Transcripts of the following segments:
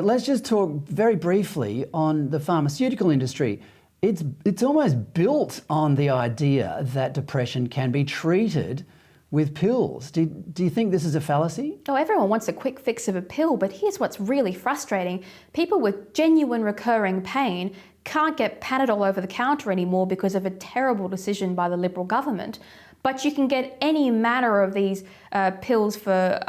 let's just talk very briefly on the pharmaceutical industry. It's almost built on the idea that depression can be treated with pills. Do you think this is a fallacy? Oh, everyone wants a quick fix of a pill, but here's what's really frustrating. People with genuine recurring pain can't get Panadol over the counter anymore because of a terrible decision by the Liberal government. But you can get any manner of these pills for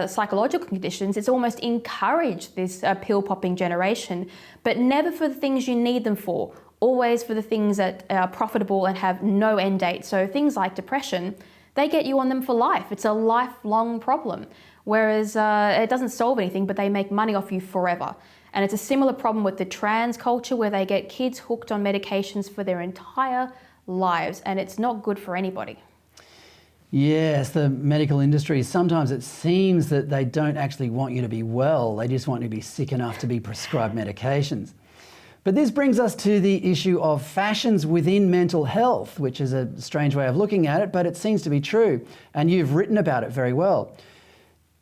psychological conditions. It's almost encouraged, this pill popping generation, but never for the things you need them for. Always for the things that are profitable and have no end date. So things like depression, they get you on them for life. It's a lifelong problem. Whereas it doesn't solve anything, but they make money off you forever. And it's a similar problem with the trans culture, where they get kids hooked on medications for their entire lives, and it's not good for anybody. Yes, the medical industry, sometimes it seems that they don't actually want you to be well, they just want you to be sick enough to be prescribed medications. But this brings us to the issue of fashions within mental health, which is a strange way of looking at it, but it seems to be true, and you've written about it very well.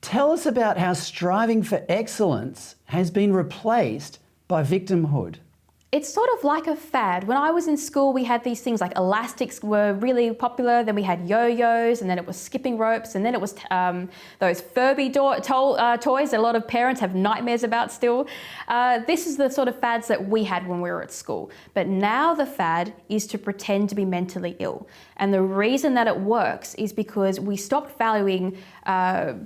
Tell us about how striving for excellence has been replaced by victimhood. It's sort of like a fad. When I was in school, we had these things like elastics were really popular, then we had yo-yos, and then it was skipping ropes, and then it was those Furby toys that a lot of parents have nightmares about still. This is the sort of fads that we had when we were at school. But now the fad is to pretend to be mentally ill. And the reason that it works is because we stopped valuing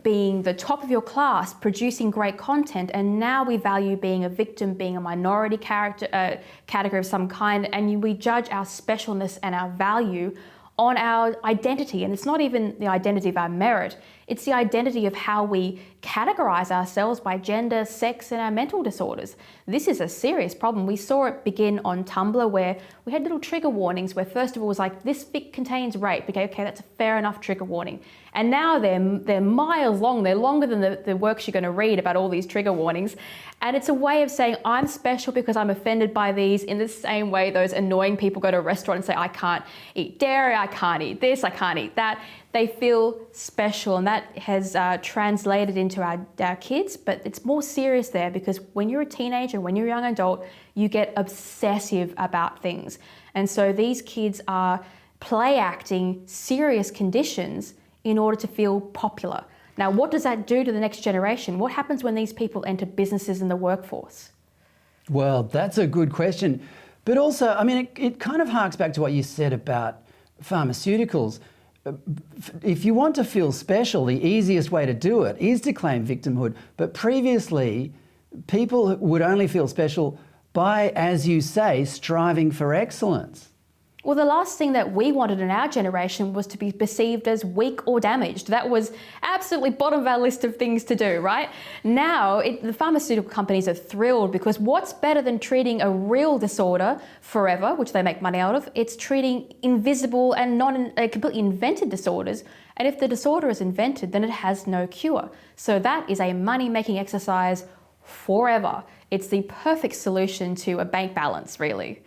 being the top of your class, producing great content, and now we value being a victim, being a minority category of some kind, and we judge our specialness and our value on our identity. And it's not even the identity of our merit, it's the identity of how we categorize ourselves by gender, sex, and our mental disorders. This is a serious problem. We saw it begin on Tumblr, where we had little trigger warnings, where first of all it was like, this fic contains rape. Okay, that's a fair enough trigger warning. And now they're miles long. They're longer than the works you're going to read about all these trigger warnings. And it's a way of saying, I'm special because I'm offended by these, in the same way those annoying people go to a restaurant and say, I can't eat dairy, I can't eat this, I can't eat that. They feel special, and that has translated into our kids, but it's more serious there, because when you're a teenager, when you're a young adult, you get obsessive about things. And so these kids are play acting serious conditions in order to feel popular. Now, what does that do to the next generation? What happens when these people enter businesses in the workforce? Well, that's a good question. But also, I mean, it kind of harks back to what you said about pharmaceuticals. If you want to feel special, the easiest way to do it is to claim victimhood. But previously, people would only feel special by, as you say, striving for excellence. Well, the last thing that we wanted in our generation was to be perceived as weak or damaged. That was absolutely bottom of our list of things to do, right? Now, the pharmaceutical companies are thrilled, because what's better than treating a real disorder forever, which they make money out of? It's treating invisible and completely invented disorders. And if the disorder is invented, then it has no cure. So that is a money-making exercise forever. It's the perfect solution to a bank balance, really.